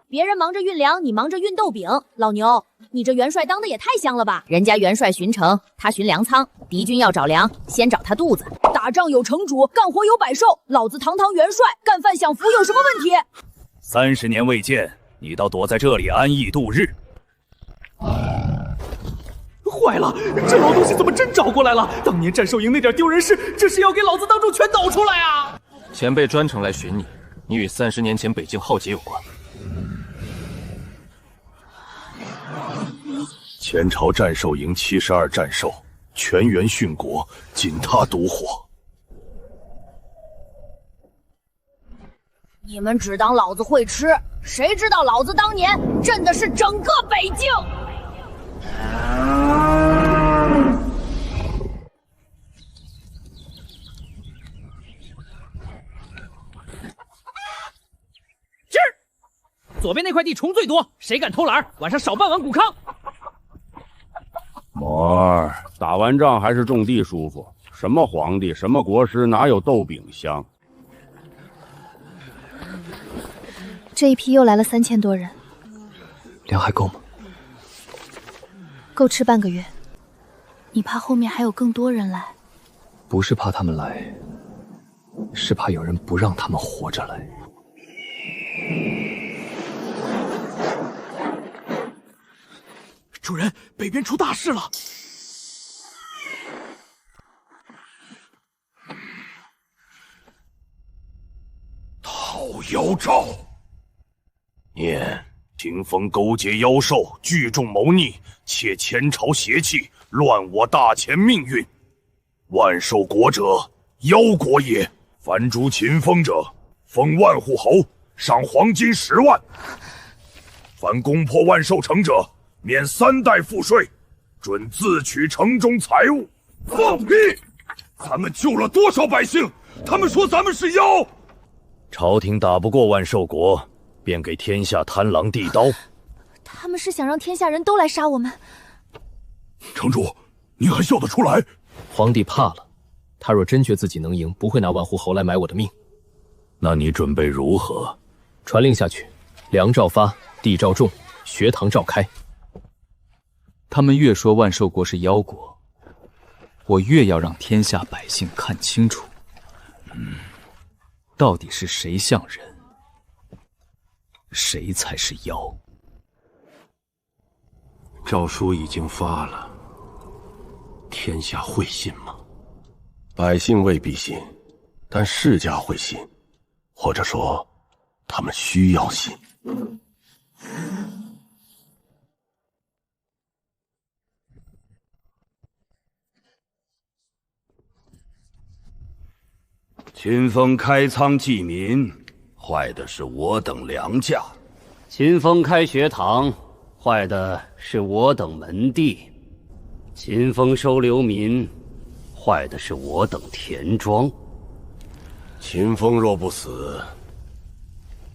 别人忙着运粮，你忙着运豆饼。老牛，你这元帅当的也太香了吧？人家元帅巡城，他巡粮仓，敌军要找粮，先找他肚子。打仗有城主，干活有百兽。老子堂堂元帅，干饭享福有什么问题？30年未见，你倒躲在这里安逸度日。坏了，这老东西怎么真找过来了？当年战兽营那点丢人事，这是要给老子当众全抖出来啊！前辈专程来寻你，你与30年前北境浩劫有关。前朝战兽营72战兽，全员殉国，仅他独活。你们只当老子会吃，谁知道老子当年震的是整个北境！左边那块地虫最多，谁敢偷懒，晚上少半碗谷糠。魔儿，打完仗还是种地舒服。什么皇帝，什么国师，哪有豆饼香？这一批又来了3000多人，粮还够吗？够吃半个月。你怕后面还有更多人来？不是怕他们来，是怕有人不让他们活着来。主人，北边出大事了！讨妖诏，念秦风勾结妖兽，聚众谋逆，窃前朝邪气，乱我大前命运。万兽国者，妖国也。凡诛秦风者，封万户侯，赏黄金10万；凡攻破万兽城者，免3代赋税，准自取城中财物。放屁！咱们救了多少百姓？他们说咱们是妖。朝廷打不过万兽国，便给天下贪狼递刀。他们是想让天下人都来杀我们。城主，你还笑得出来？皇帝怕了，他若真觉自己能赢，不会拿万户侯来买我的命。那你准备如何？传令下去，粮照发，地照种，学堂照开。他们越说万兽国是妖国，我越要让天下百姓看清楚，到底是谁像人，谁才是妖。诏书已经发了，天下会信吗？百姓未必信，但世家会信，或者说，他们需要信。秦风开仓济民，坏的是我等粮价；秦风开学堂，坏的是我等门第；秦风收流民，坏的是我等田庄。秦风若不死，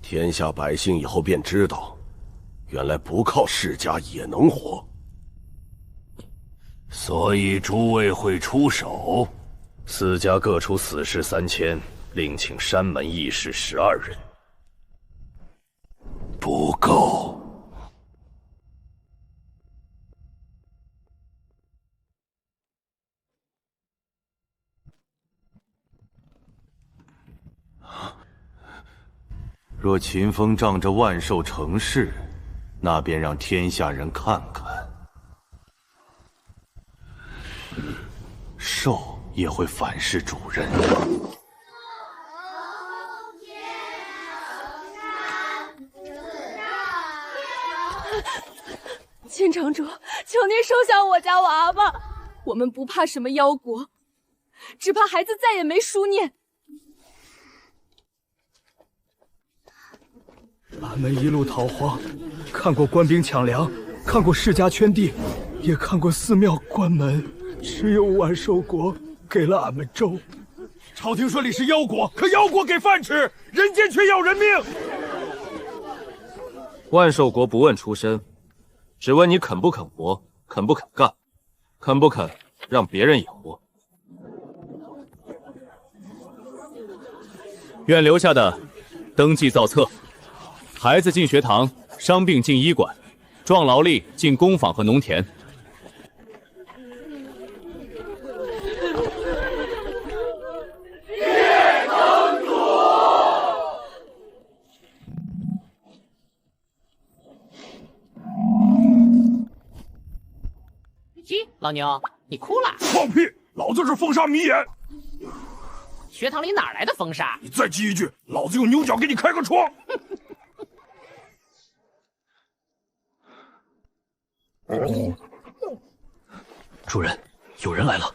天下百姓以后便知道，原来不靠世家也能活。所以诸位会出手。4家各出死士3000，另请山门义士12人。不够。若秦风仗着万兽成事，那便让天下人看看，兽也会反噬主人。秦城主，求您收下我家娃吧，我们不怕什么妖国，只怕孩子再也没书念。俺们一路逃荒，看过官兵抢粮，看过世家圈地，也看过寺庙关门，只有万寿国给了俺们粥。朝廷说你是妖国，可妖国给饭吃，人间却要人命。万寿国不问出身，只问你肯不肯活，肯不肯干，肯不肯让别人也活。愿留下的登记造册，孩子进学堂伤病进医馆，壮劳力进工坊和农田。咦，老牛，你哭了？放屁！老子是风沙迷眼。学堂里哪来的风沙？你再记一句，老子用牛角给你开个窗。主人，有人来了。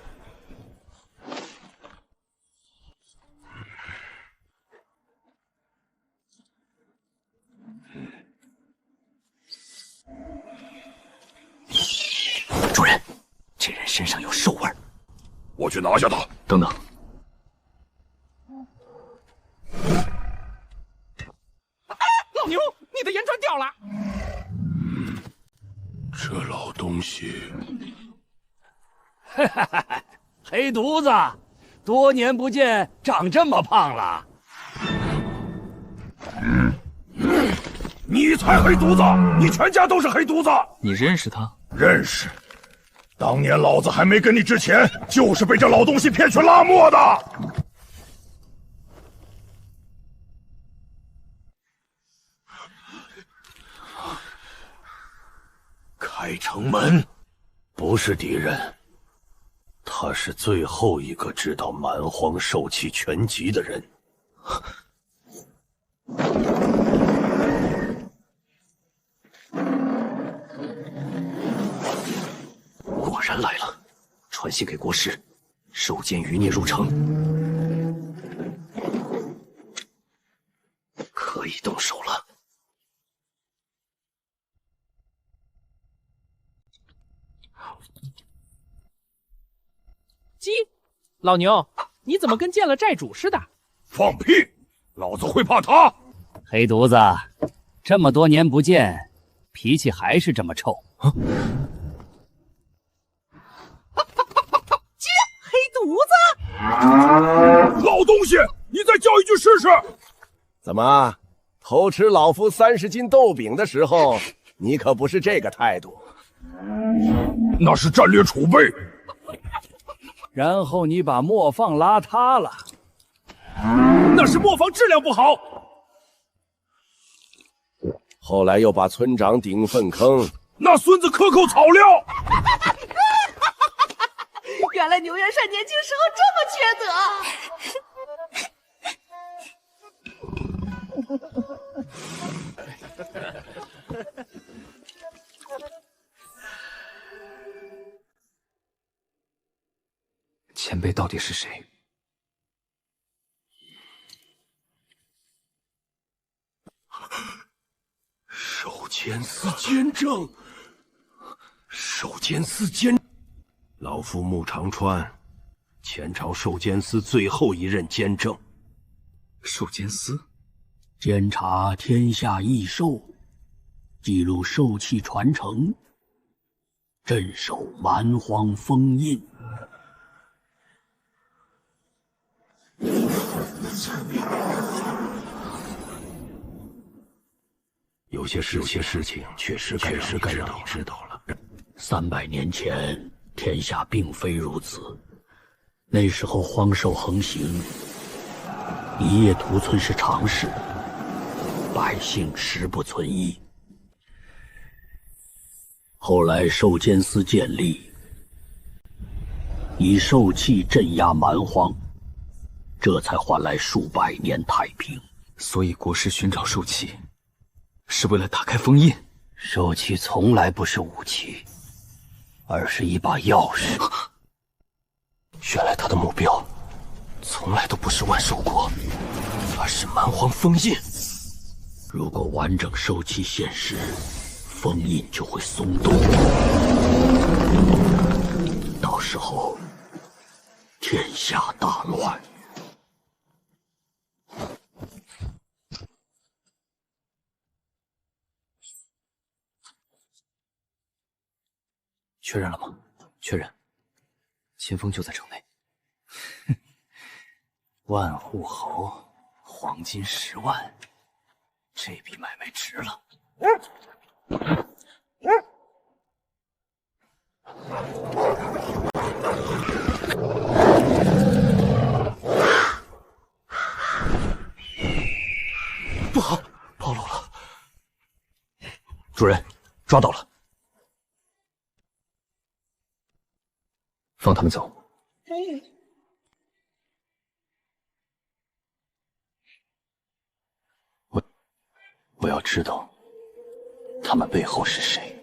主人，这人身上有兽味儿。我去拿下他。等等。老牛，你的岩砖掉了。这老东西，哈哈哈！黑犊子，多年不见，长这么胖了。你才黑犊子！你全家都是黑犊子！你认识他？认识。当年老子还没跟你之前，就是被这老东西骗去拉磨的。开城门，不是敌人，他是最后一个知道蛮荒受气全集的人。果然来了，传信给国师，收监余孽入城，可以动手了。鸡，老牛，你怎么跟见了债主似的？放屁！老子会怕他？黑犊子，这么多年不见，脾气还是这么臭。鸡，黑犊子！老东西，你再叫一句试试！怎么，偷吃老夫30斤豆饼的时候，你可不是这个态度？那是战略储备。然后你把磨坊拉塌了，那是磨坊质量不好。后来又把村长顶粪坑，那孙子克扣草料。原来牛元帅年轻时候这么缺德。前辈到底是谁？守监司监正，守监司监，老夫穆长川，前朝守监司最后一任监正。守监司，监察天下异兽，记录兽气传承，镇守蛮荒封印。有些事情确实该让你知道了。300年前，天下并非如此。那时候荒兽横行，一夜屠村是常事，百姓食不存衣。后来兽监司建立，以兽气镇压蛮荒，这才换来数百年太平。所以国师寻找兽气，是为了打开封印。兽气从来不是武器，而是一把钥匙。原来他的目标，从来都不是万兽国，而是蛮荒封印。如果完整兽气现世，封印就会松动，到时候天下大乱。确认了吗？确认。秦风就在城内。万户侯，黄金10万，这笔买卖值了。不好，暴露了！主人，抓到了，放他们走。我要知道他们背后是谁。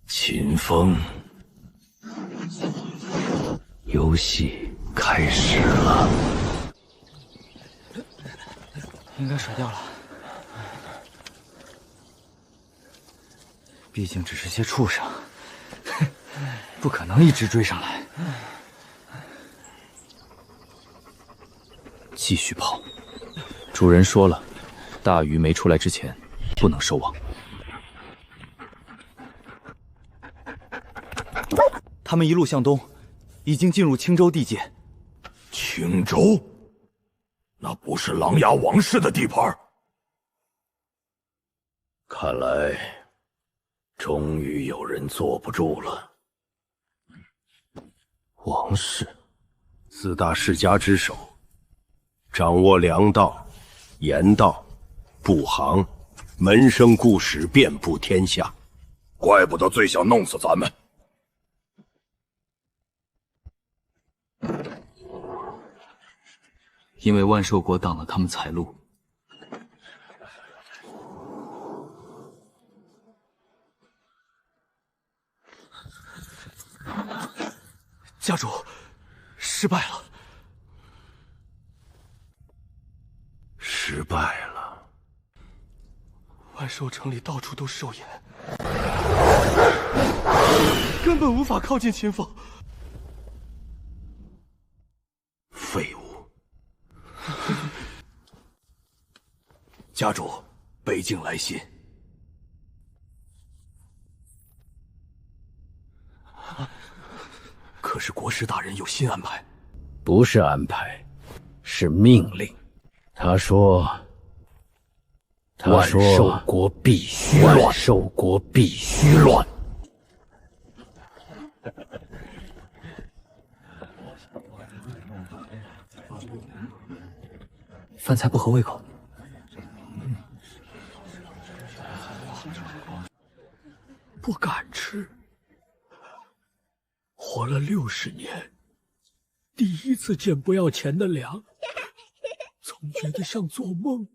秦风，游戏开始了。应该甩掉了，毕竟只是些畜生，不可能一直追上来。继续跑。主人说了，大鱼没出来之前，不能收网。他们一路向东，已经进入青州地界。青州？那不是琅琊王氏的地盘。看来，终于有人坐不住了。王氏，4大世家之首，掌握粮道、盐道、布行，门生故史遍布天下。怪不得最想弄死咱们。因为万寿国挡了他们财路。家主，失败了。失败了。万寿城里到处都兽眼，根本无法靠近秦风。废物！家主，北境来信。可是国师大人有新安排。不是安排，是命令。他说万寿国必须乱，万寿国必须乱。饭菜不合胃口。不敢吃。活了60年，第一次见不要钱的粮，总觉得像做梦。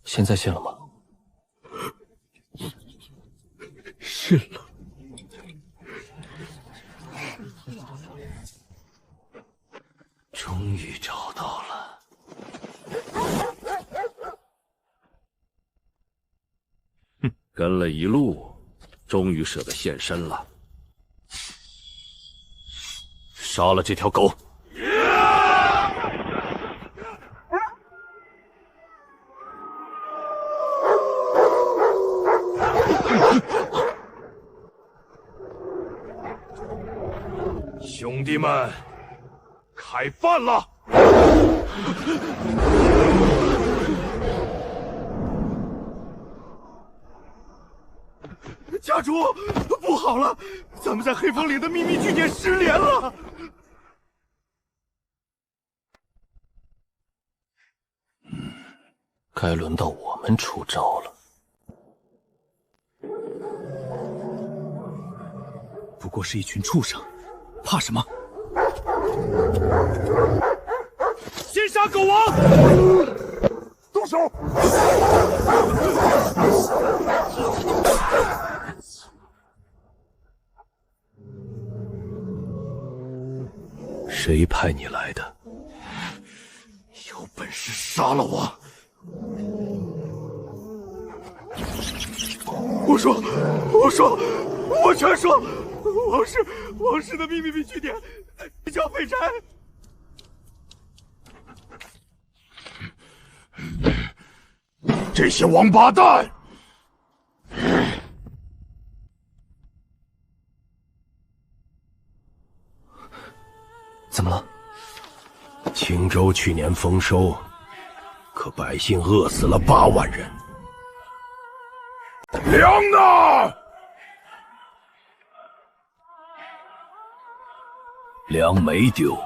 现在信了吗？信了。终于找到了。跟了一路，终于舍得现身了。杀了这条狗！兄弟们，开饭了！家主，不好了，咱们在黑风岭的秘密据点失联了。该轮到我们出招了。不过是一群畜生，怕什么？先杀狗王！动手！谁派你来的？有本事杀了我！我全说，王氏的秘密据点叫废柴。这些王八蛋！怎么了？青州去年丰收，可百姓饿死了8万人。粮呢？粮没丢，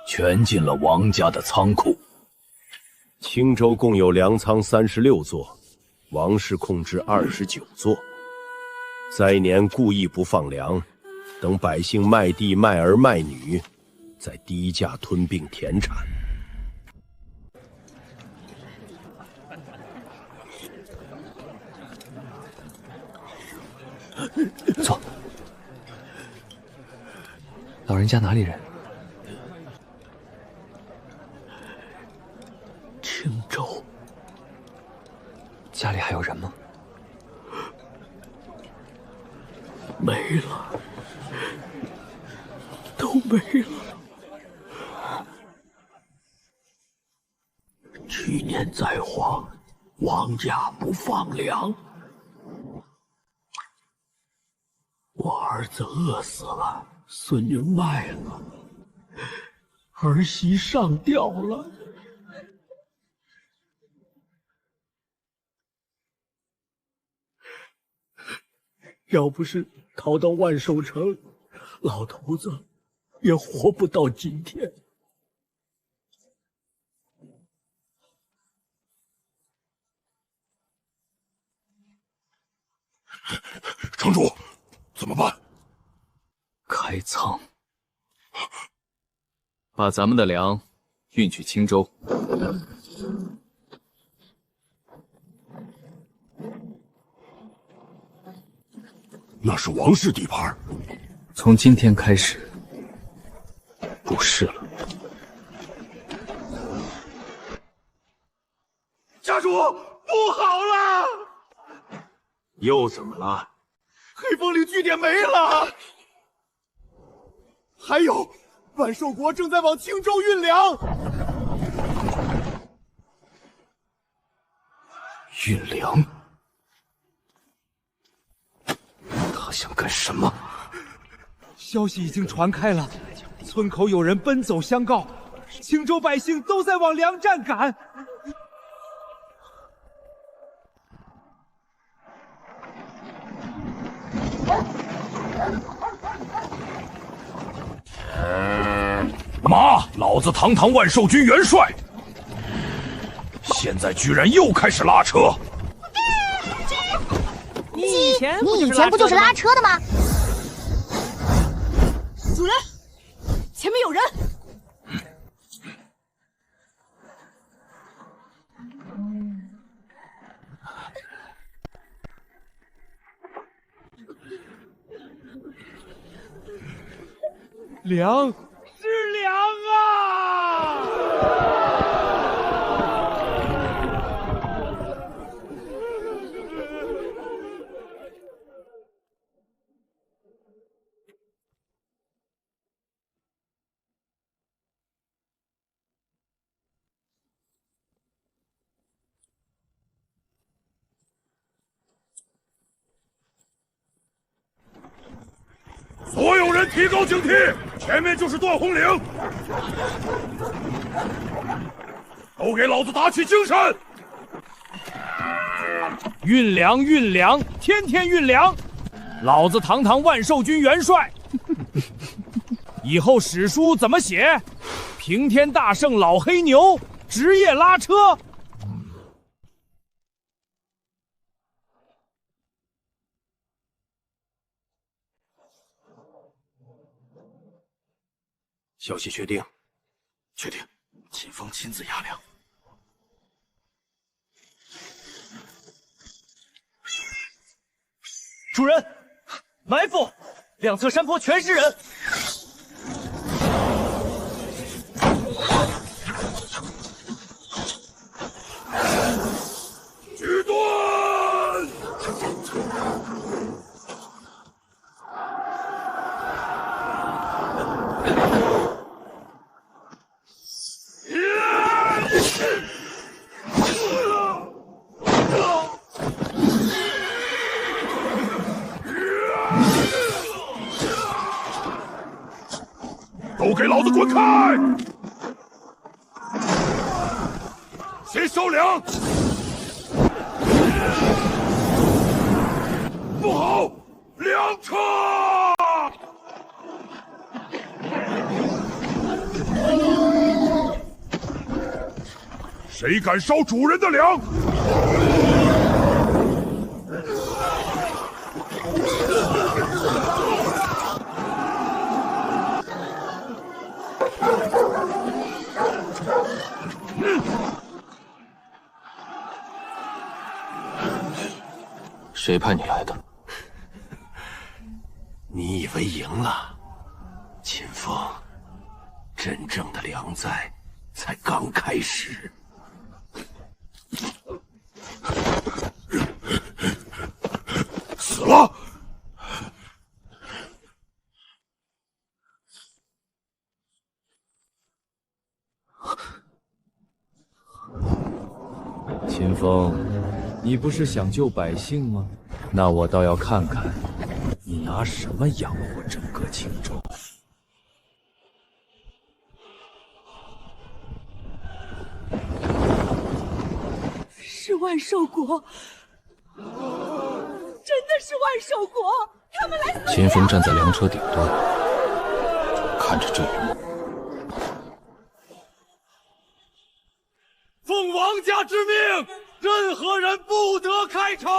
全进了王家的仓库。青州共有粮仓36座，王氏控制29座。灾年故意不放粮，等百姓卖地卖儿卖女，再低价吞并田产。坐。老人家哪里人？青州。家里还有人吗？没了，都没了。去年灾荒，王家不放粮，我儿子饿死了，孙女卖了，儿媳上吊了。要不是逃到万寿城，老头子也活不到今天。城主，怎么办？开仓，把咱们的粮运去青州。那是王氏地盘，从今天开始，不是了。家主，不好了！又怎么了？黑风岭据点没了，还有万寿国正在往青州运粮。运粮？他想干什么？消息已经传开了，村口有人奔走相告，青州百姓都在往粮站赶。妈，老子堂堂万寿军元帅，现在居然又开始拉车。你以前不就是拉车的吗？主人，前面有人。粮是粮啊！所有人提高警惕，前面就是断鸿岭，都给老子打起精神！运粮运粮，天天运粮，老子堂堂万寿军元帅，以后史书怎么写？平天大圣老黑牛，职业拉车。消息确定，确定，秦风亲自押粮。主人，埋伏，两侧山坡全是人。举盾！都给老子滚开！谁收粮？不好，粮车！谁敢烧主人的粮？谁派你来的？你以为赢了？秦风，真正的粮灾才刚开始。死了！秦风，你不是想救百姓吗？那我倒要看看，你拿什么养活整个青州。是万寿国，真的是万寿国，他们来！秦风站在粮车顶端，看着这一幕。奉王家之命，任何人不得开城。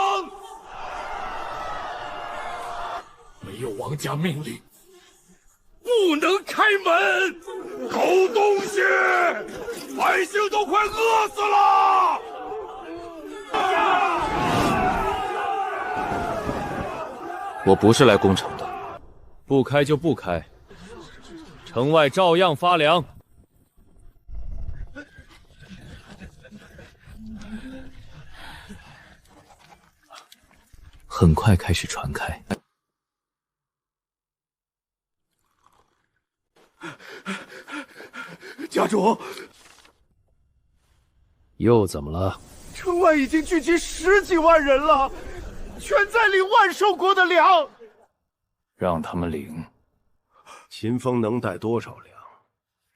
没有王家命令，不能开门！狗东西，百姓都快饿死了！我不是来攻城的，不开就不开，城外照样发粮。很快开始传开。家主，又怎么了？城外已经聚集10几万人了，全在领万寿国的粮。让他们领。秦风能带多少粮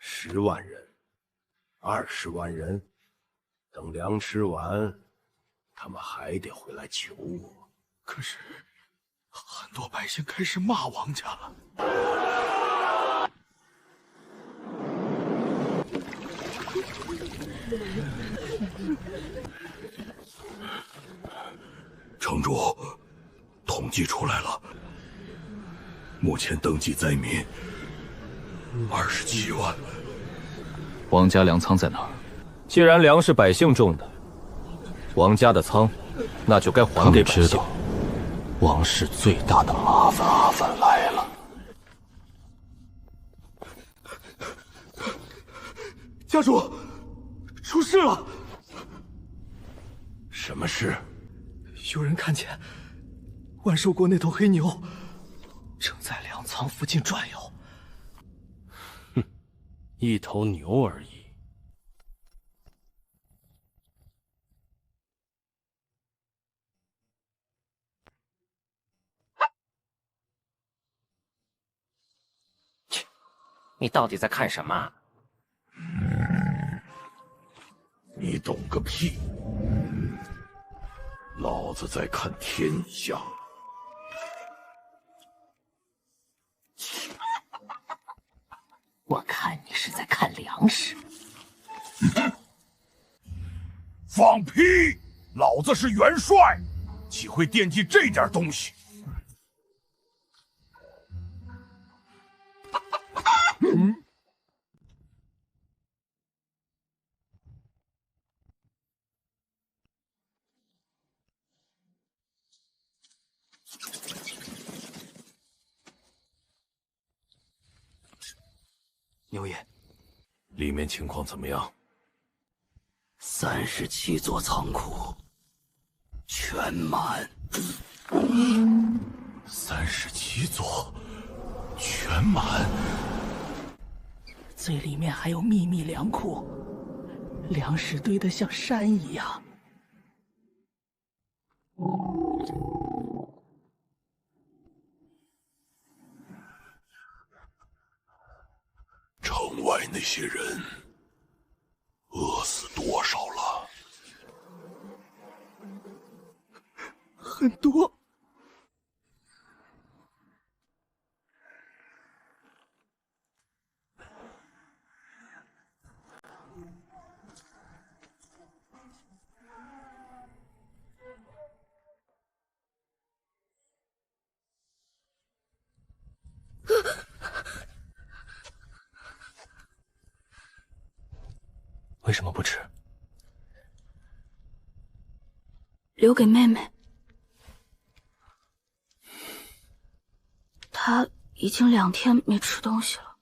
？10万人，20万人。等粮吃完，他们还得回来求我。可是，很多百姓开始骂王家了。城主，统计出来了，目前登记灾民27万。王家粮仓在哪儿？既然粮是百姓种的，王家的仓，那就该还给百姓。知道，王氏最大的麻烦来了。家主，出事了！什么事？有人看见万寿国那头黑牛正在粮仓附近转悠。哼，一头牛而已。切，你到底在看什么？你懂个屁！老子在看天象。我看你是在看粮食。放屁！老子是元帅，岂会惦记这点东西？牛爷，里面情况怎么样？37座仓库全满。37座全满？最里面还有秘密粮库，粮食堆得像山一样。外那些人饿死多少了？很多。为什么不吃？留给妹妹。她已经2天没吃东西了。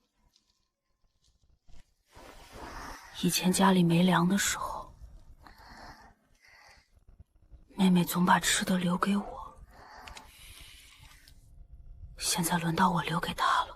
以前家里没粮的时候，妹妹总把吃的留给我。现在轮到我留给她了。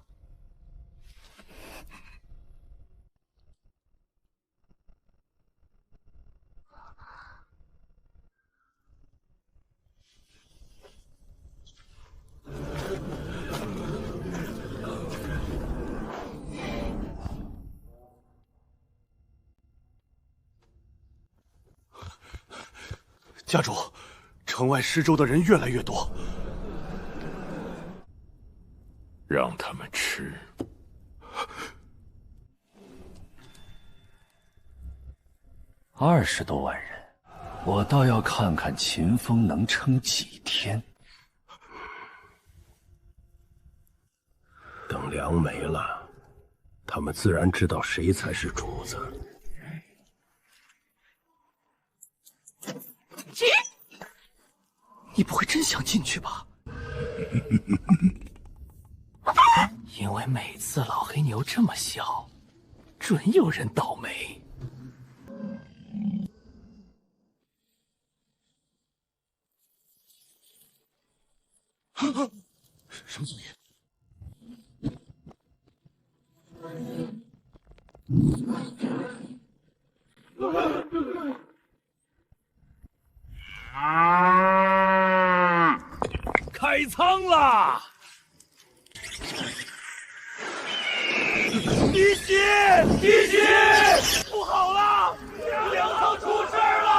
家主，城外施粥的人越来越多，让他们吃。 20多万人，我倒要看看秦风能撑几天。等粮没了，他们自然知道谁才是主子。你不会真想进去吧？因为每次老黑牛这么笑，准有人倒霉。 什么作业？开仓啦！滴血！滴血！不好了，粮仓出事了！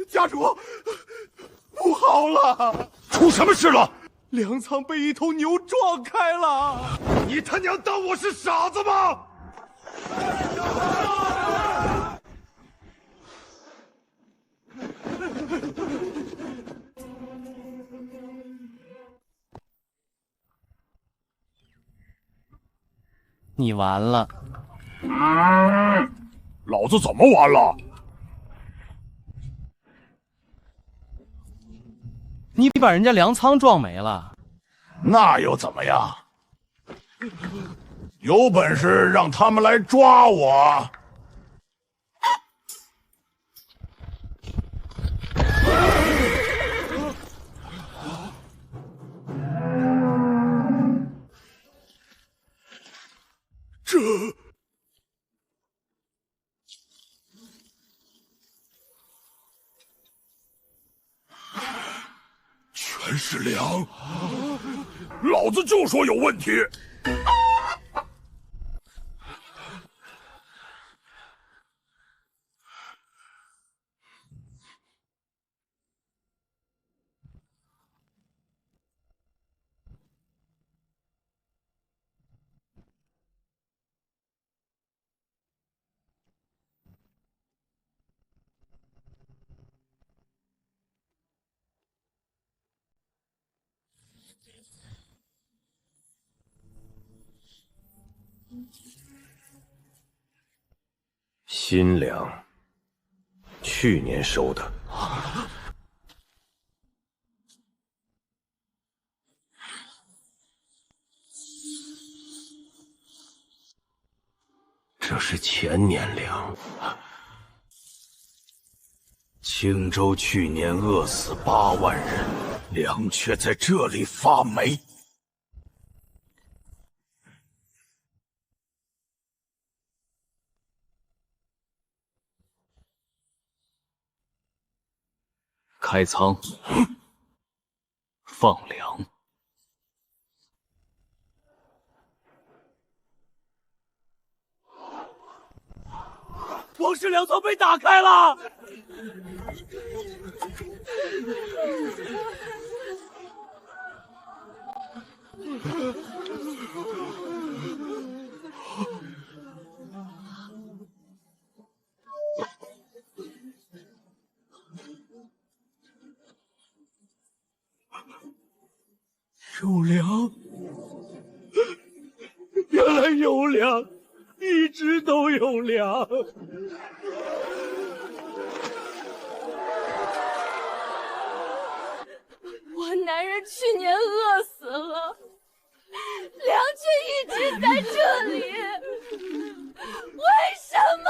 家主，不好了！出什么事了？粮仓被一头牛撞开了！你他娘当我是傻子吗？你完了！老子怎么完了？ 你把人家粮仓撞没了，那又怎么样？有本事让他们来抓我！这。 全是粮，老子就说有问题。新粮，去年收的。这是前年粮。青州去年饿死8万人，粮却在这里发霉。开仓，放粮。王氏粮仓被打开了！有粮，原来有粮，一直都有粮。我男人去年饿死了，粮却一直在这里，为什么？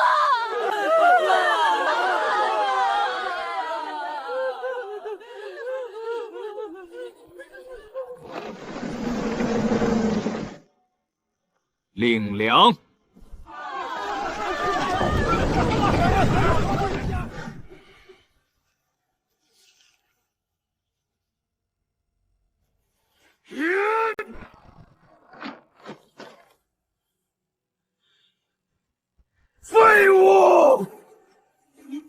领粮。废物！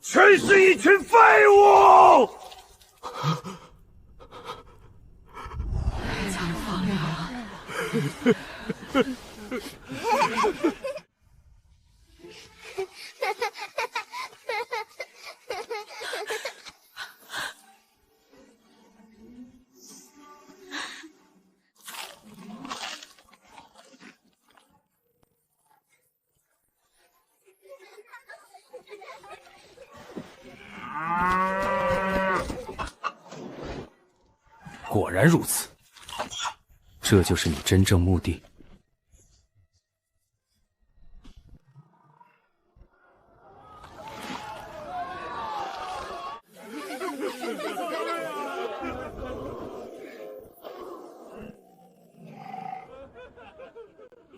全是一群废物！想放粮。果然如此，这就是你真正目的。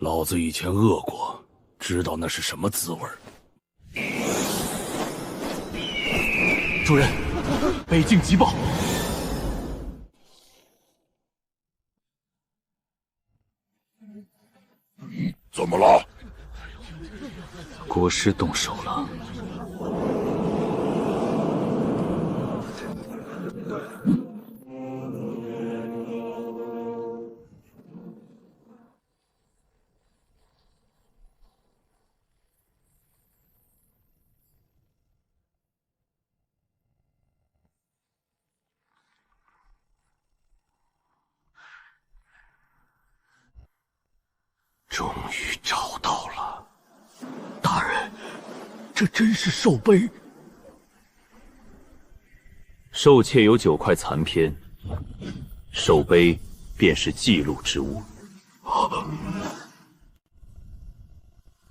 老子以前饿过，知道那是什么滋味。主人，北境急报。怎么了？国师动手了。终于找到了，大人，这真是兽碑。兽窃有9块残篇，兽碑便是记录之物。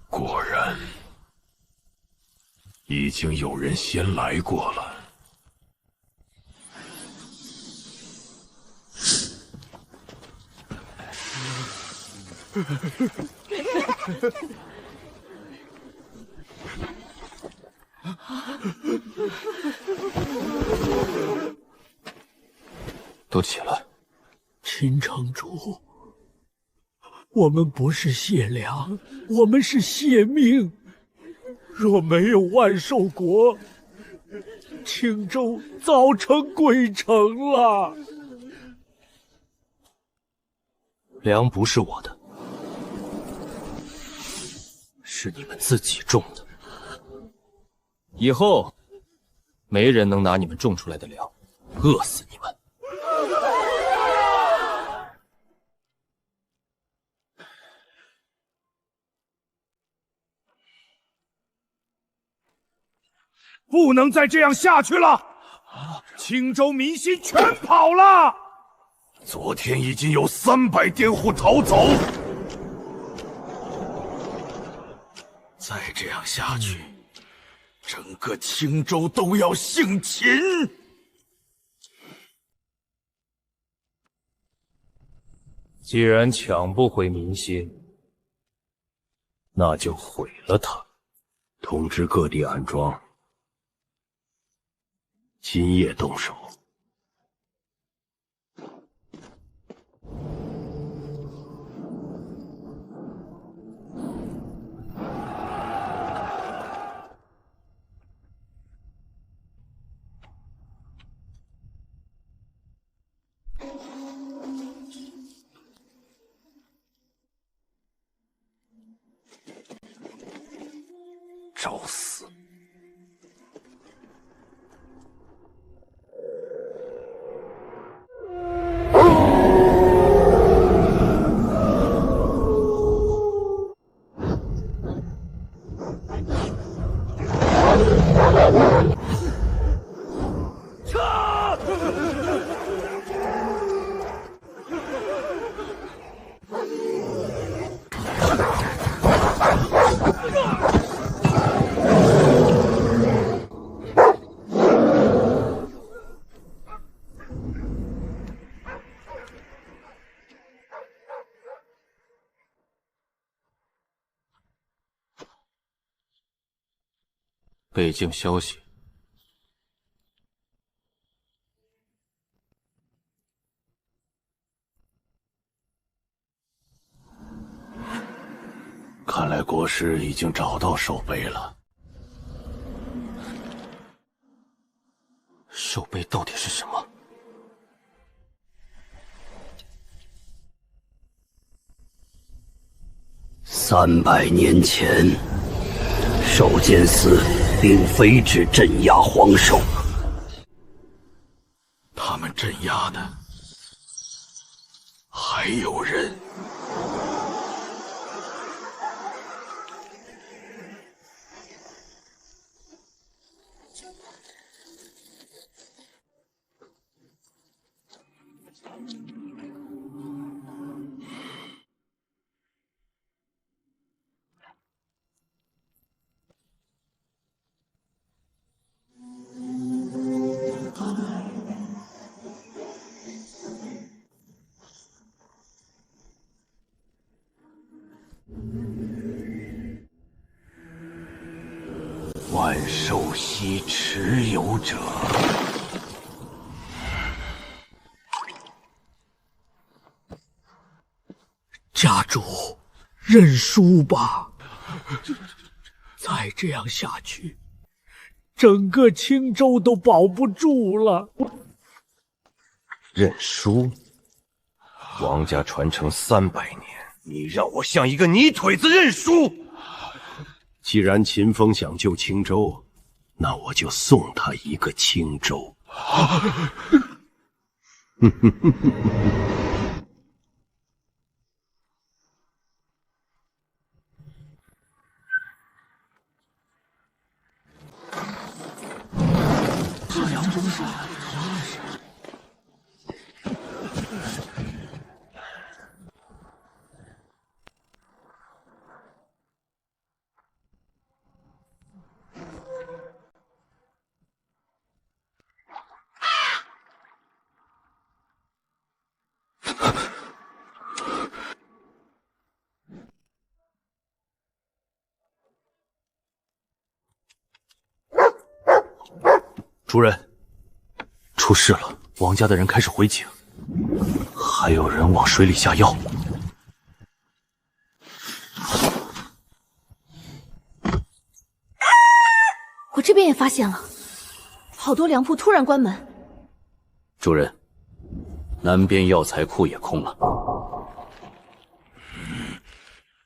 果然，已经有人先来过了。都起来。秦城主，我们不是谢粮，我们是谢命。若没有万寿国，青州早成鬼城了。粮不是我的，是你们自己种的。以后没人能拿你们种出来的粮，饿死你们！不能再这样下去了！青州民心全跑了。昨天已经有300佃户逃走，再这样下去，整个青州都要姓秦。既然抢不回民心，那就毁了它。通知各地安庄。今夜动手。找死！北境消息，看来国师已经找到守碑了。守碑到底是什么？300年前，守剑司并非只镇压荒兽，他们镇压的还有人。万寿溪持有者，家主，认输吧！再这样下去，整个青州都保不住了。认输？王家传承300年，你让我像一个泥腿子认输？既然秦风想救青州，那我就送他一个青州。太阳中闪，主人，出事了！王家的人开始回警，还有人往水里下药。我这边也发现了，好多粮铺突然关门。主人，南边药材库也空了。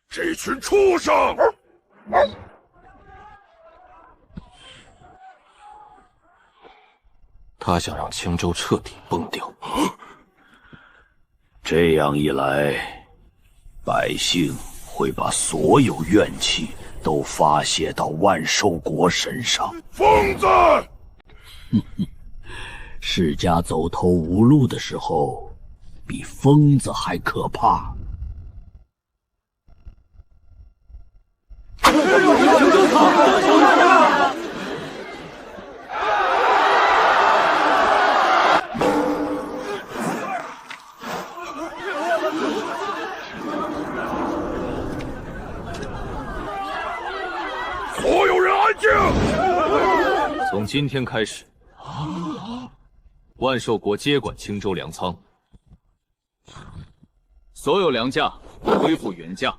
这群畜生！他想让青州彻底崩掉。这样一来，百姓会把所有怨气都发泄到万寿国身上。疯子！世家走投无路的时候，比疯子还可怕。所有人安静！从今天开始，万寿国接管青州粮仓，所有粮价恢复原价，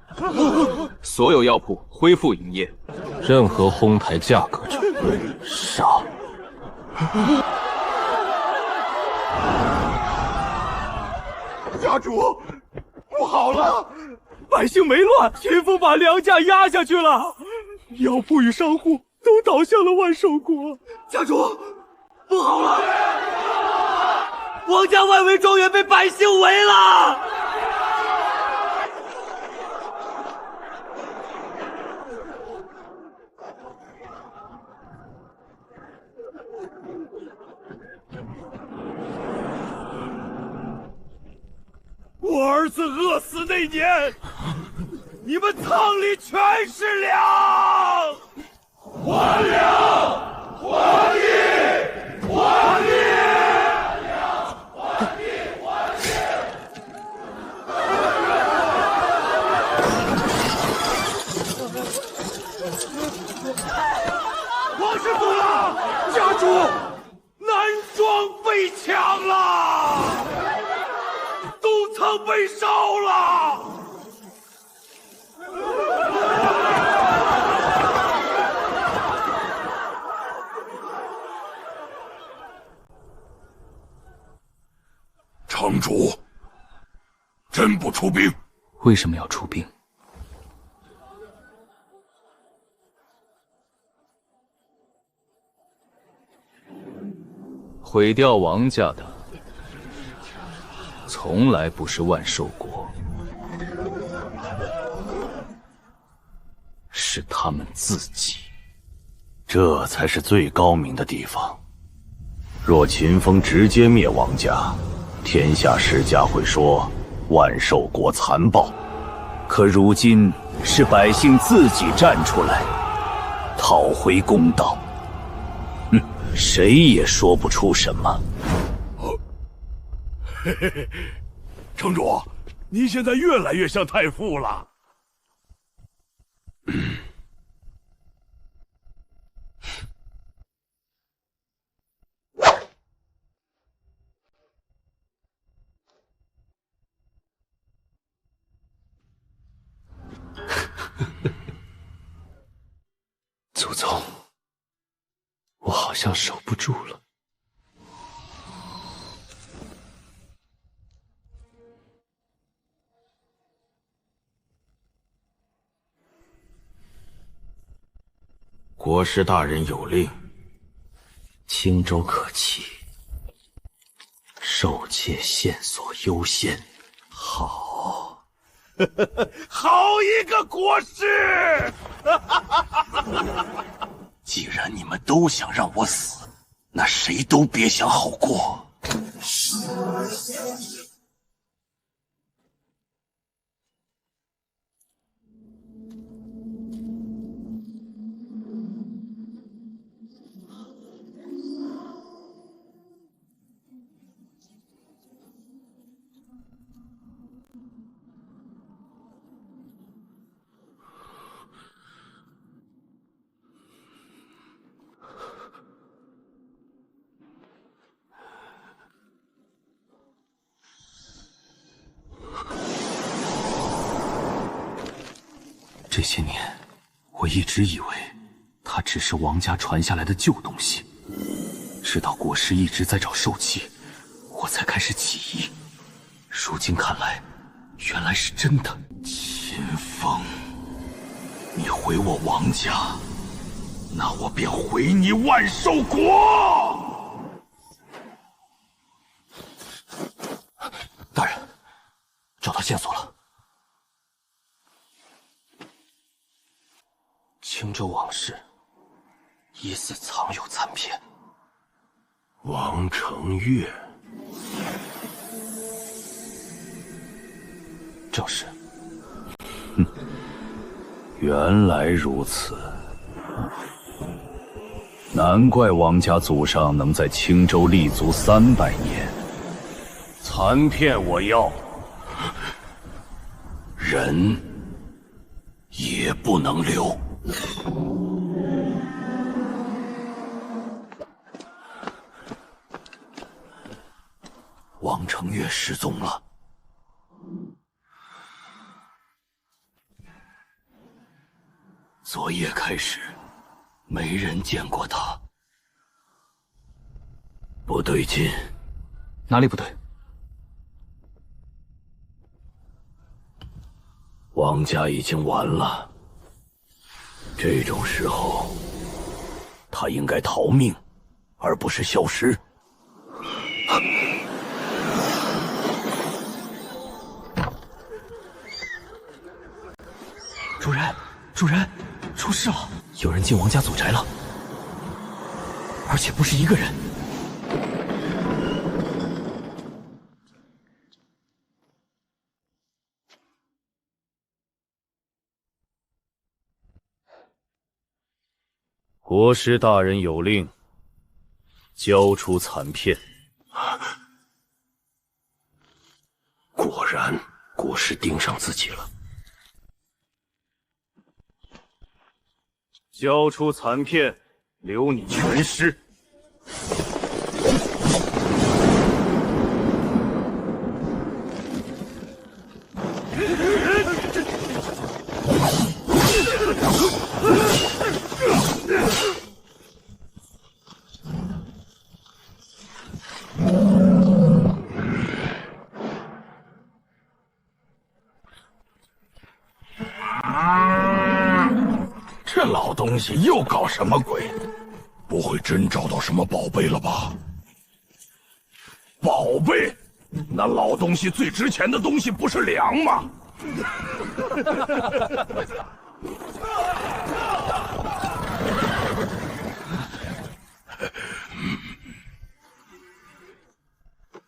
所有药铺恢复营业，任何哄抬价格者，杀！家主，不好了！百姓没乱，秦风把粮价压下去了，药铺与商户都倒向了万寿国。家主，不好了！王家外围庄园被百姓围了！我儿子饿死那年，你们仓里全是粮！还粮！还地！还地！王师傅了！家主，南庄被抢了！东仓被烧了！城主，真不出兵？为什么要出兵？毁掉王家的，从来不是万寿国，是他们自己。这才是最高明的地方。若秦风直接灭王家，天下世家会说万寿国残暴。可如今是百姓自己站出来，讨回公道。谁也说不出什么。嘿嘿嘿，城主，您现在越来越像太傅了。祖宗，我好像守不住了。国师大人有令，青州可起，受窃线索优先。好，好一个国师！既然你们都想让我死，那谁都别想好过。这些年，我一直以为它只是王家传下来的旧东西，直到国师一直在找受器，我才开始起疑。如今看来，原来是真的。秦风，你毁我王家，那我便毁你万寿国！大人，找到线索了。青州王室疑似藏有残片。王承岳，正是。原来如此，难怪王家祖上能在青州立足300年。残片我要，人也不能留。王承岳失踪了。昨夜开始，没人见过他。不对劲，哪里不对？王家已经完了。这种时候，他应该逃命，而不是消失。主人，主人，出事了！有人进王家祖宅了，而且不是一个人。国师大人有令，交出残片。果然，国师盯上自己了。交出残片，留你全尸。这老东西又搞什么鬼？不会真找到什么宝贝了吧？宝贝？那老东西最值钱的东西不是粮吗？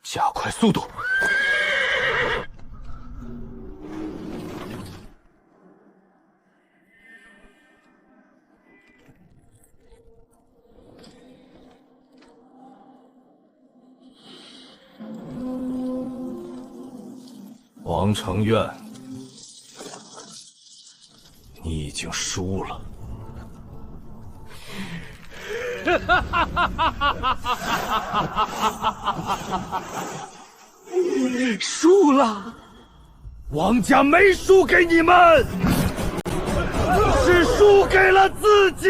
加快速度！王承岳，你已经输了。输了！王家没输给你们，是输给了自己。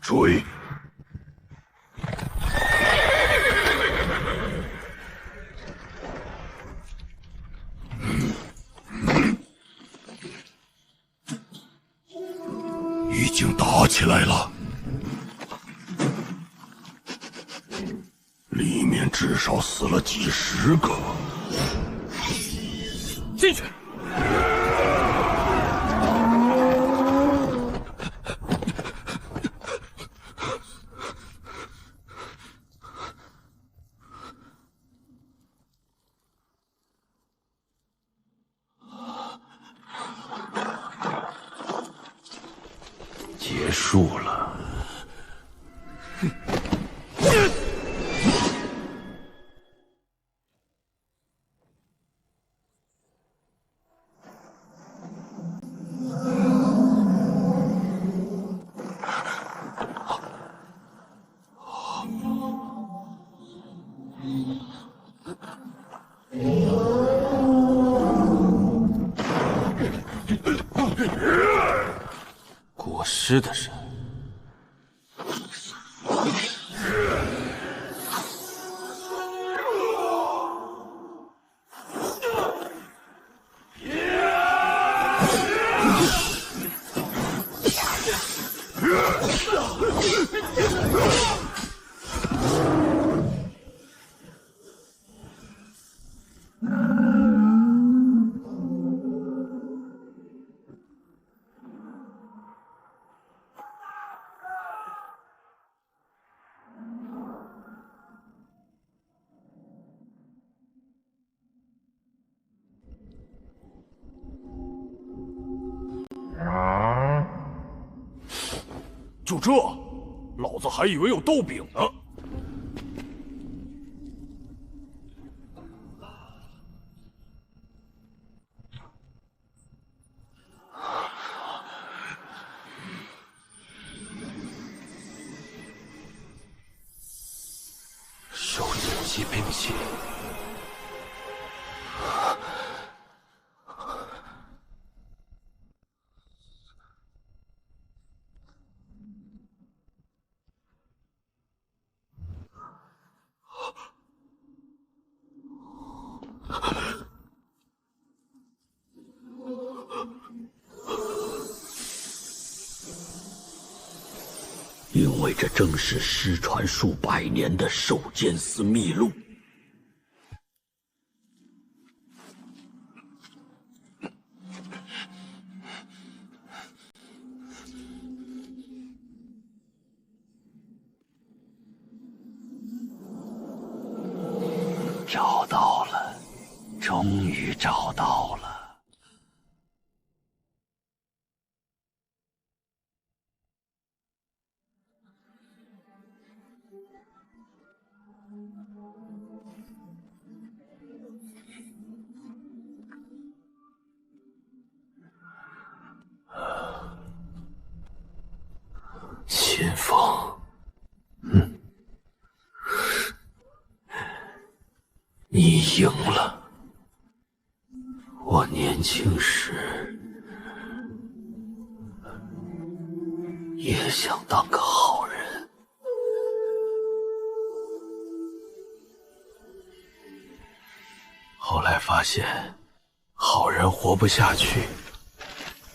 追！已经打起来了，里面至少死了几十个。进去！结束了。国师的人。就这，老子还以为有豆饼呢。起兵器。因为这正是失传数百年的兽剑寺秘录。找到了，终于找到了。秦风，你赢了。我年轻时也想当个好人，后来发现好人活不下去，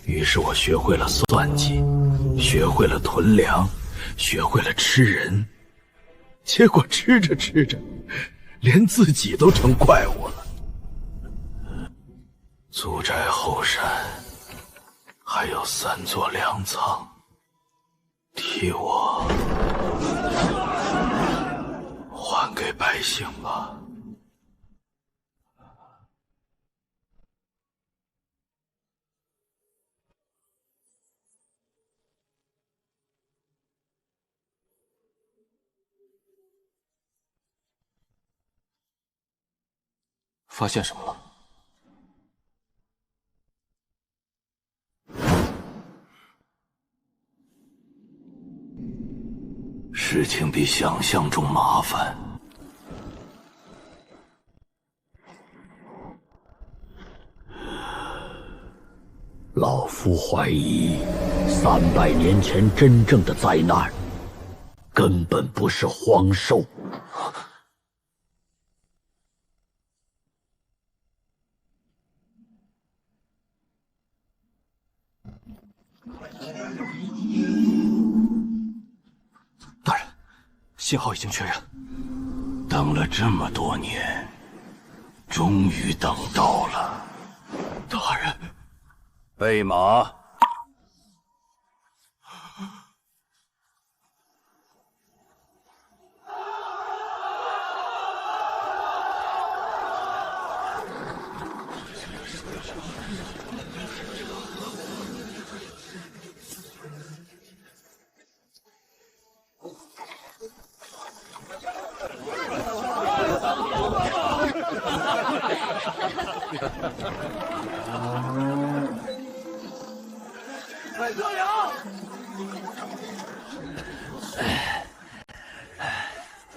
于是我学会了算计，学会了囤粮，学会了吃人，结果吃着吃着，连自己都成怪物了。祖宅后山还有3座粮仓，替我还给百姓吧。发现什么了？事情比想象中麻烦。老夫怀疑，300年前真正的灾难，根本不是荒兽。大人，信号已经确认。等了这么多年，终于等到了。大人，备马。快撤粮！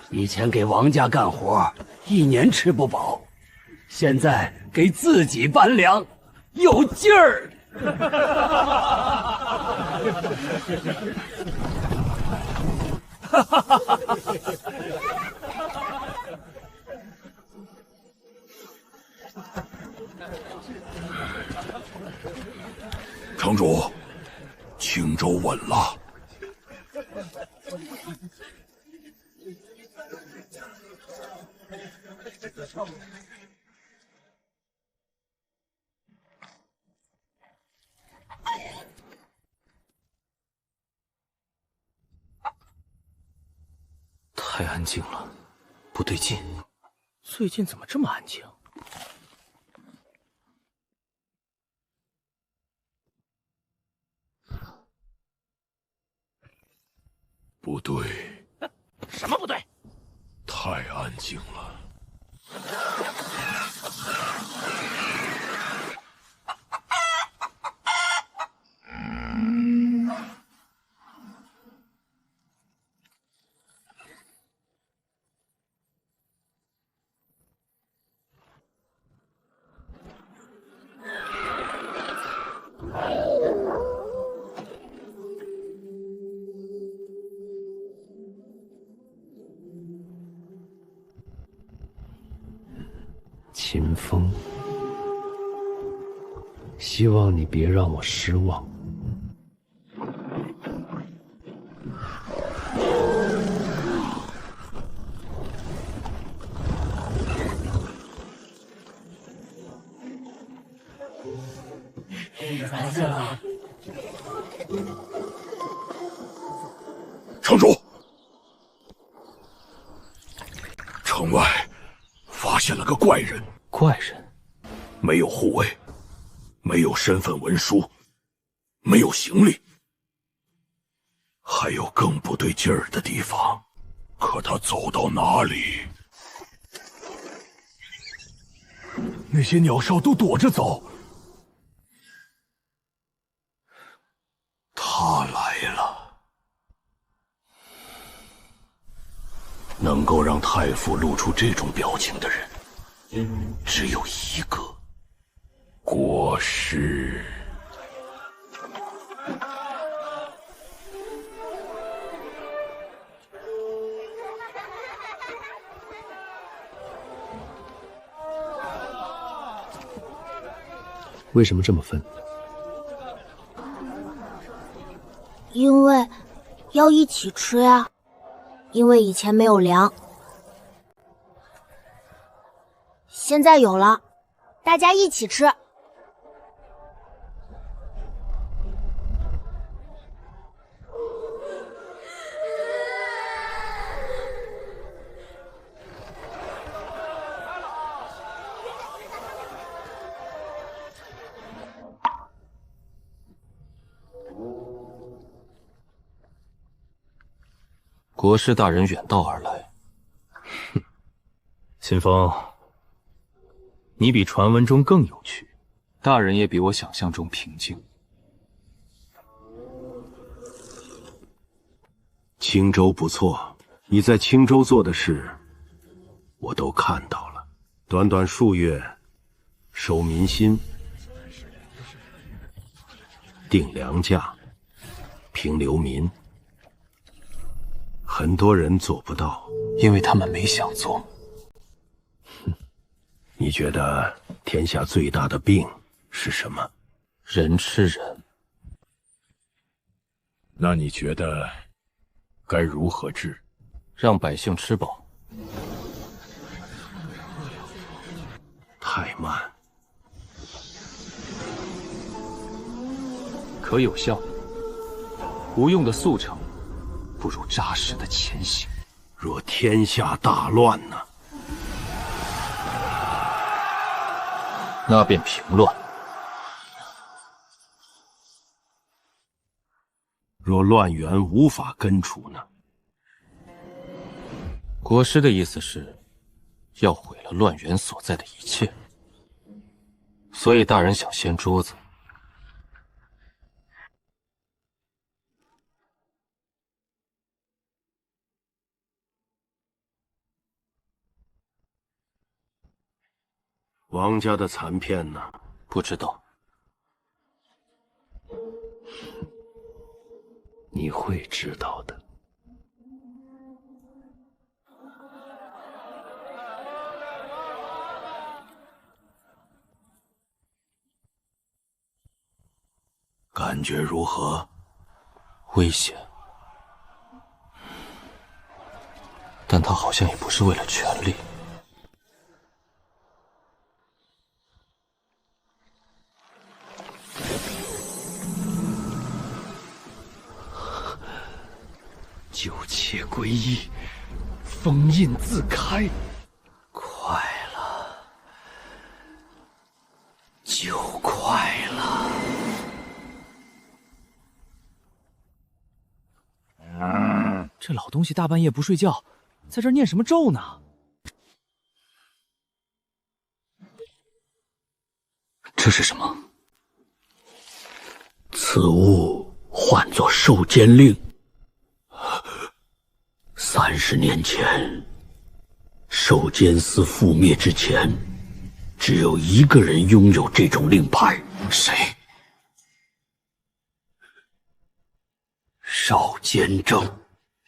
以前给王家干活，1年吃不饱，现在给自己搬粮，有劲儿。城主，青州稳了。太安静了，不对劲。最近怎么这么安静？不对，什么不对？太安静了。秦风，希望你别让我失望。城主，城外发现了个怪人。怪人？没有护卫，没有身份文书，没有行李，还有更不对劲儿的地方。可他走到哪里？那些鸟兽都躲着走。他来了。能够让太傅露出这种表情的人，只有一个。国师。为什么这么愤？因为要一起吃呀。因为以前没有粮，现在有了，大家一起吃。国师大人远道而来，哼，秦风，你比传闻中更有趣，大人也比我想象中平静。青州不错，你在青州做的事，我都看到了。短短数月，收民心，定粮价，平流民。很多人做不到，因为他们没想做。你觉得天下最大的病是什么？人吃人。那你觉得该如何治？让百姓吃饱。太慢。可有效。无用的速成，不如扎实的前行。若天下大乱呢？那便平乱。若乱源无法根除呢？国师的意思是，要毁了乱源所在的一切，所以大人想掀桌子。王家的残片呢？不知道。你会知道的。感觉如何？危险。但他好像也不是为了权力。九切归一，封印自开。快了，就快了。这老东西大半夜不睡觉，在这念什么咒呢？这是什么？此物唤作受监令。30年前，受监司覆灭之前，只有一个人拥有这种令牌。谁？邵监正。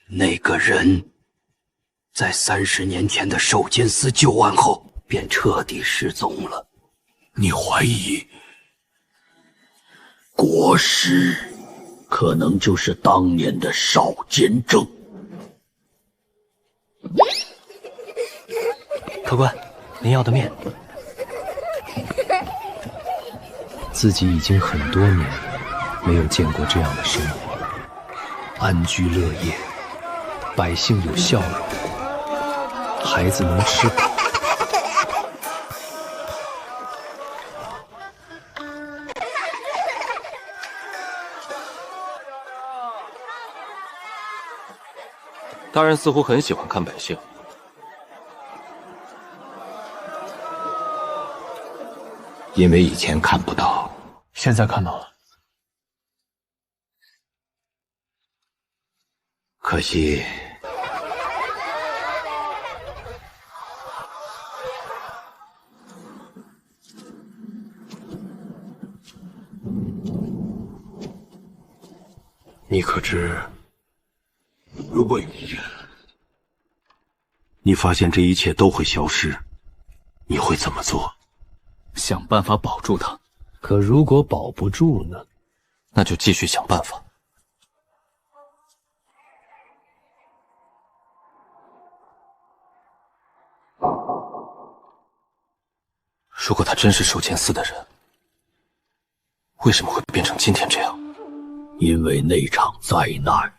那个人，在30年前的受监司旧案后，便彻底失踪了。你怀疑国师可能就是当年的少监正？客官，您要的面。自己已经很多年没有见过这样的生活，安居乐业，百姓有笑容，孩子能吃饱。大人似乎很喜欢看百姓。因为以前看不到，现在看到了。可惜，你可知，如果有一日你发现这一切都会消失，你会怎么做？想办法保住他。可如果保不住呢？那就继续想办法。如果他真是寿监司的人，为什么会变成今天这样？因为那场灾难。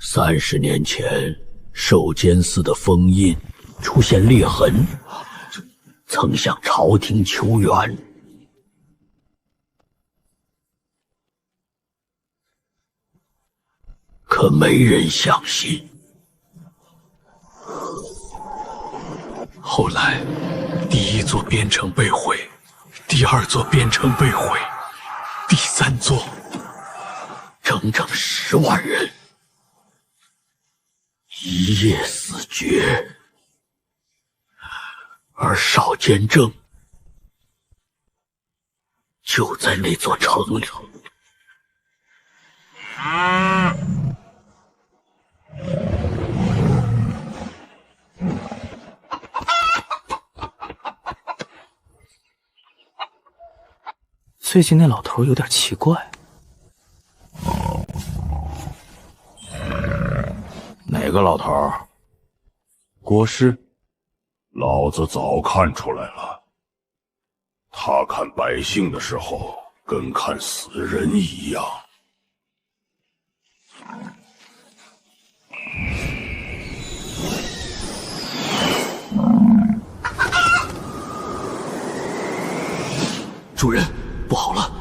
30年前，寿监司的封印出现裂痕，曾向朝廷求援，可没人相信。后来，第一座边城被毁，第二座边城被毁，第三座，整整10万人一夜死绝。而少监正就在那座城里。最近那老头有点奇怪。哪个老头？国师，老子早看出来了。他看百姓的时候，跟看死人一样。主人，不好了，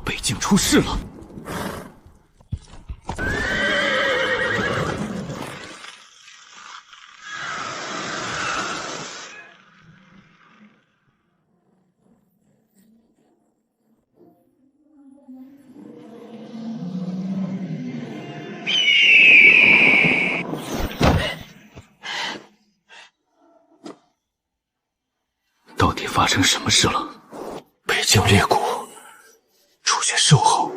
北境出事了！到底发生什么事了？北境裂谷出现兽吼，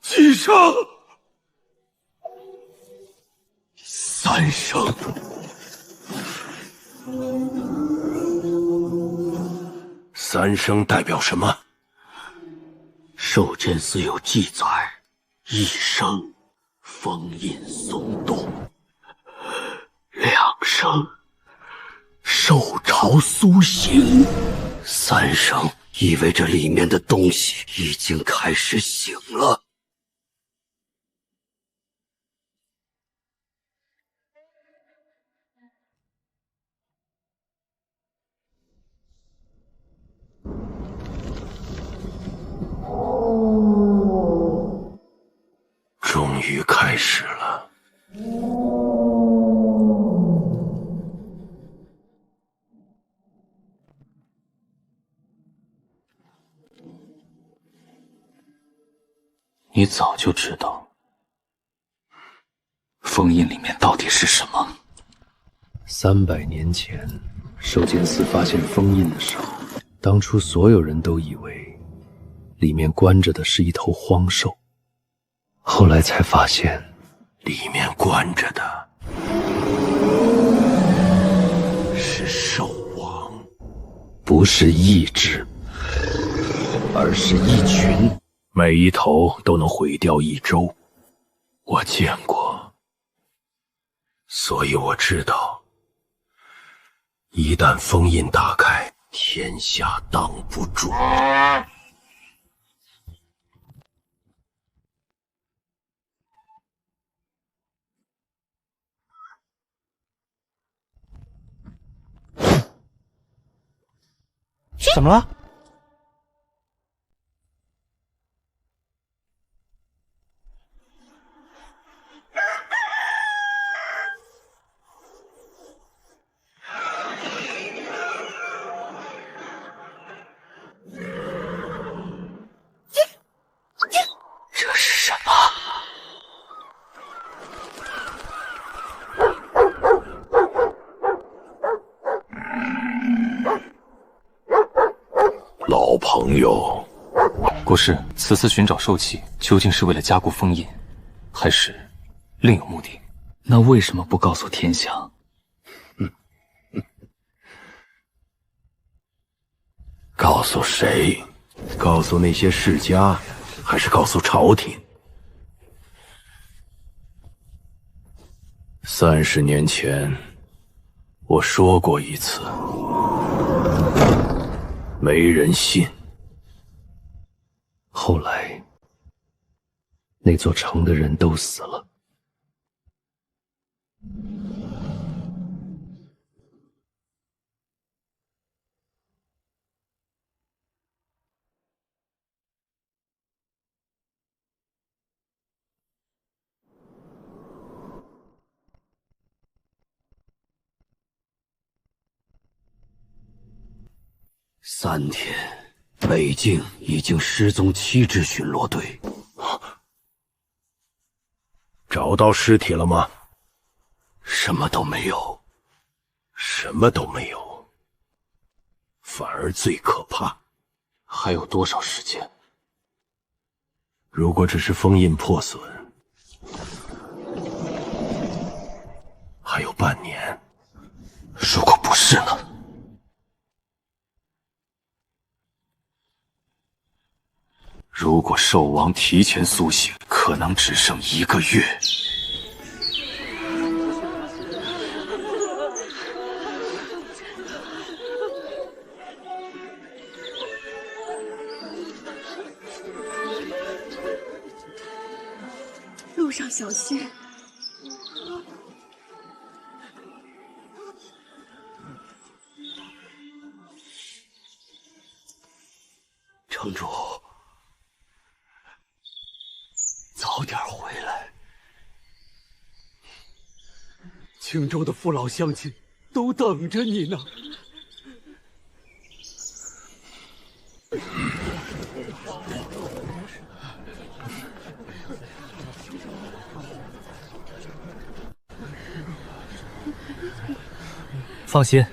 击伤3声。3声代表什么？寿监司有记载，1声封印松动，2声受潮苏醒，3声意味着里面的东西已经开始醒了。终于开始了。你早就知道封印里面到底是什么。300年前，寿监司发现封印的时候，当初所有人都以为里面关着的是一头荒兽。后来才发现，里面关着的是兽王，不是一只，而是一群，每一头都能毁掉一州。我见过，所以我知道，一旦封印打开，天下挡不住。怎么了？这是什么？老朋友，国师，此次寻找兽器，究竟是为了加固封印，还是另有目的？那为什么不告诉天下？告诉谁？告诉那些世家，还是告诉朝廷？30年前，我说过一次，没人信。后来，那座城的人都死了。3天，北境已经失踪7支巡逻队。找到尸体了吗？什么都没有。什么都没有，反而最可怕。还有多少时间？如果只是封印破损，还有半年。如果不是呢？如果兽王提前苏醒，可能只剩1个月。路上小心。城主，早点回来。青州的父老乡亲都等着你呢。放心，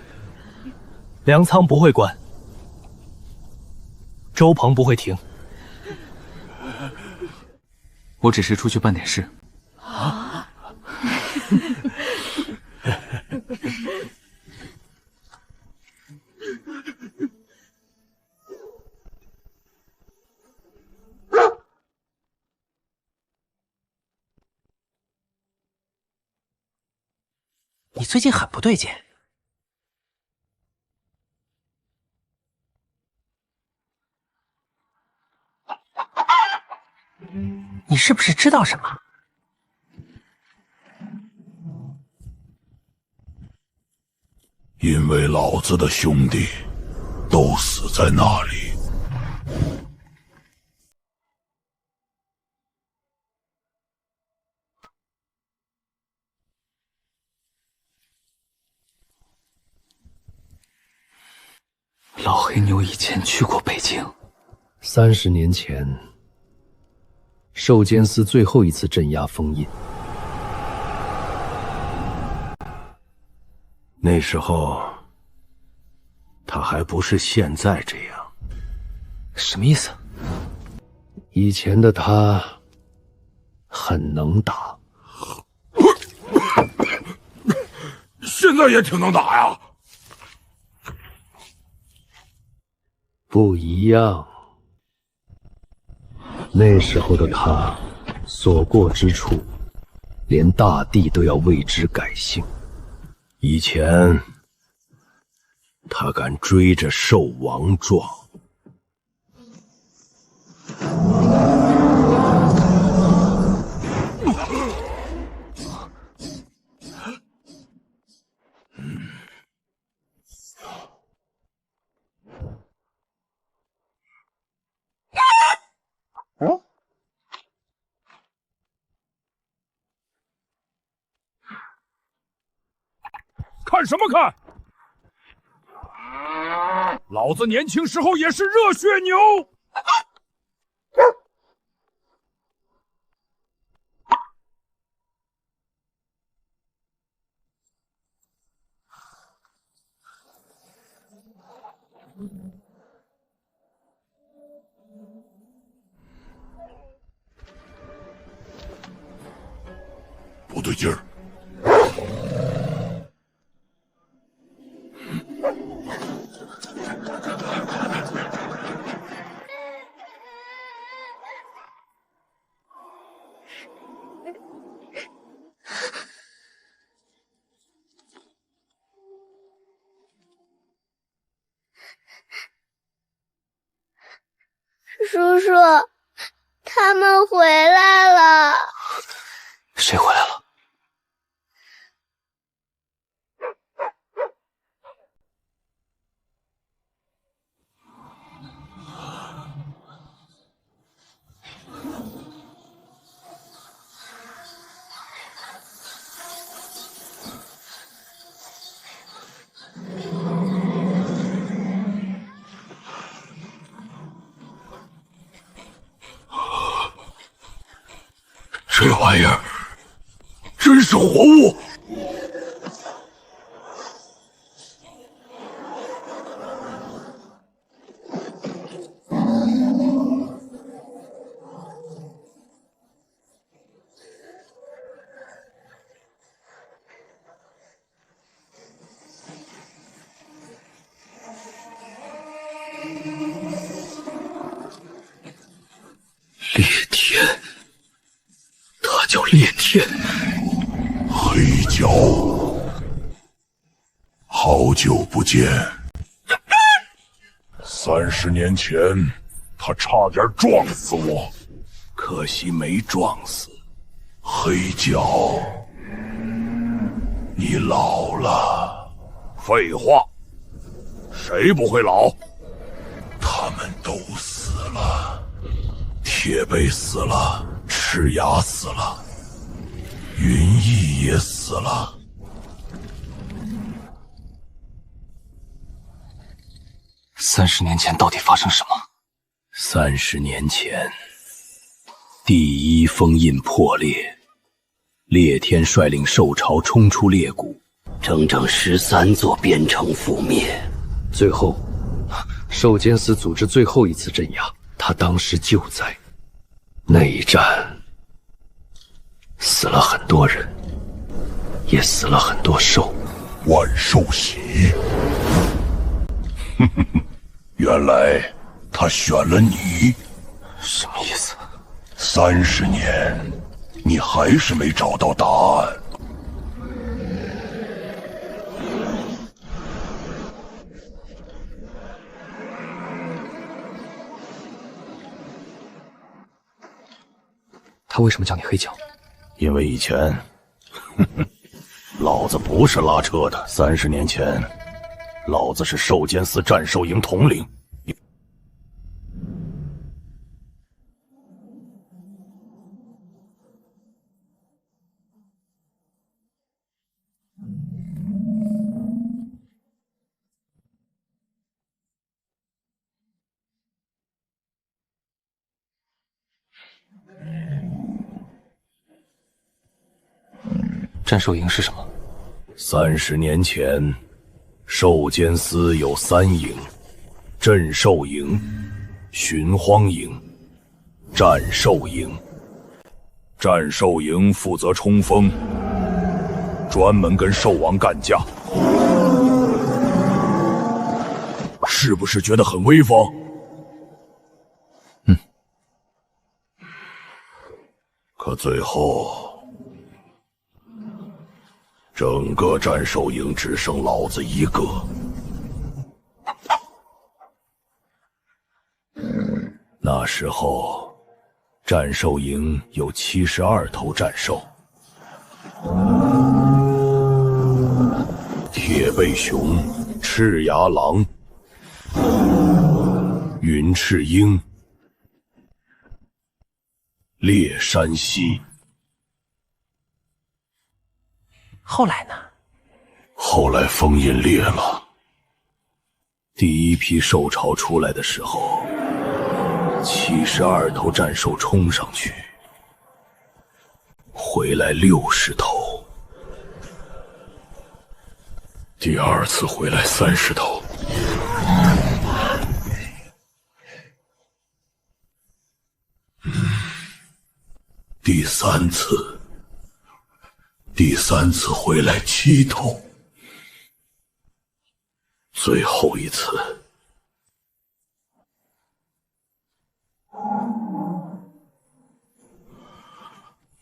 粮仓不会关，周鹏不会停。我只是出去办点事。啊！你最近很不对劲。你是不是知道什么？因为老子的兄弟都死在那里。老黑牛以前去过北京。30年前，兽监司最后一次镇压封印。那时候，他还不是现在这样。什么意思？以前的他很能打，现在也挺能打呀。不一样。那时候的他，所过之处，连大地都要为之改姓。以前，他敢追着兽王撞。看什么看？老子年轻时候也是热血牛。不对劲儿。叔叔，他们回来了。谁回来了？这玩意儿真是活物！烈天。他叫烈天，黑角，好久不见。30年前，他差点撞死我，可惜没撞死。黑角，你老了。废话，谁不会老？他们都死了，铁背死了。赤牙死了，云翳也死了。30年前到底发生什么？30年前，第一封印破裂，烈天率领兽潮冲出裂谷，整整13座边城覆灭。最后，兽监司组织最后一次镇压，他当时就在。那一战，死了很多人，也死了很多兽。万寿喜，原来他选了你。什么意思？30年，你还是没找到答案。他为什么叫你黑角？因为以前，老子不是拉车的。30年前，老子是兽监司战兽营统领。战兽营是什么？30年前，兽监司有3营：镇兽营、寻荒营、战兽营。战兽营负责冲锋，专门跟兽王干架，是不是觉得很威风？可最后，整个战兽营只剩老子一个。那时候，战兽营有72头战兽，铁背熊、赤牙狼、云翅鹰、猎山蜥。后来呢？后来封印裂了，第一批兽潮出来的时候，72头战兽冲上去，回来60头，第二次回来30头。第三次回来7头，最后一次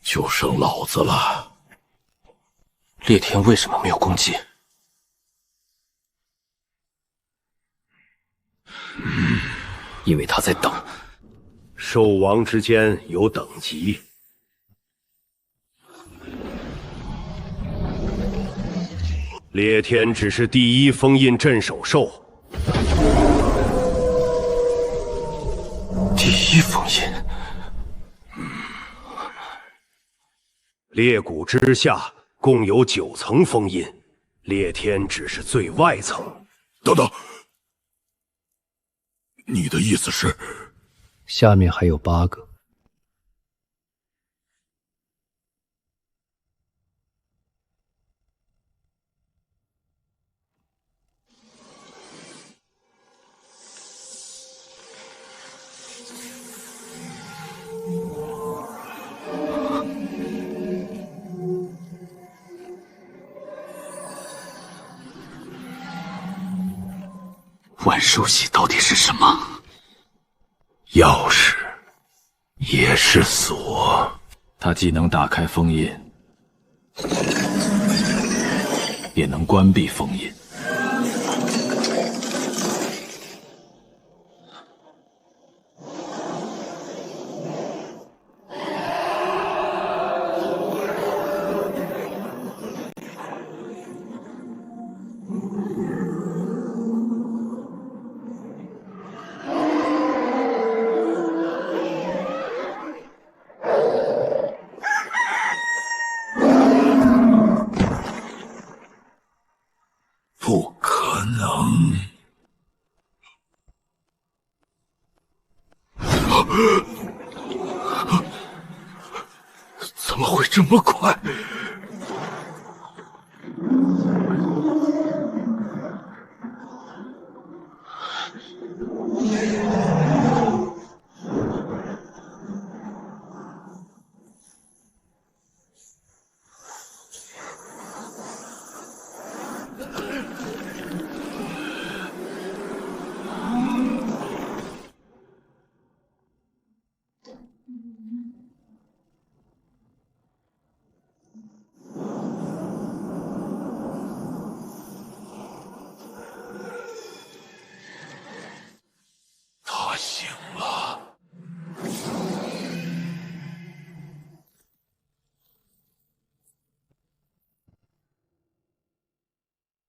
就剩老子了。烈天为什么没有攻击？因为他在等。兽王之间有等级。烈天只是第一封印镇守兽。第一封印。裂谷之下共有9层封印，烈天只是最外层。等等，你的意思是？下面还有8个。万寿玺到底是什么？钥匙，也是锁。它既能打开封印，也能关闭封印。不可能！怎么会这么快？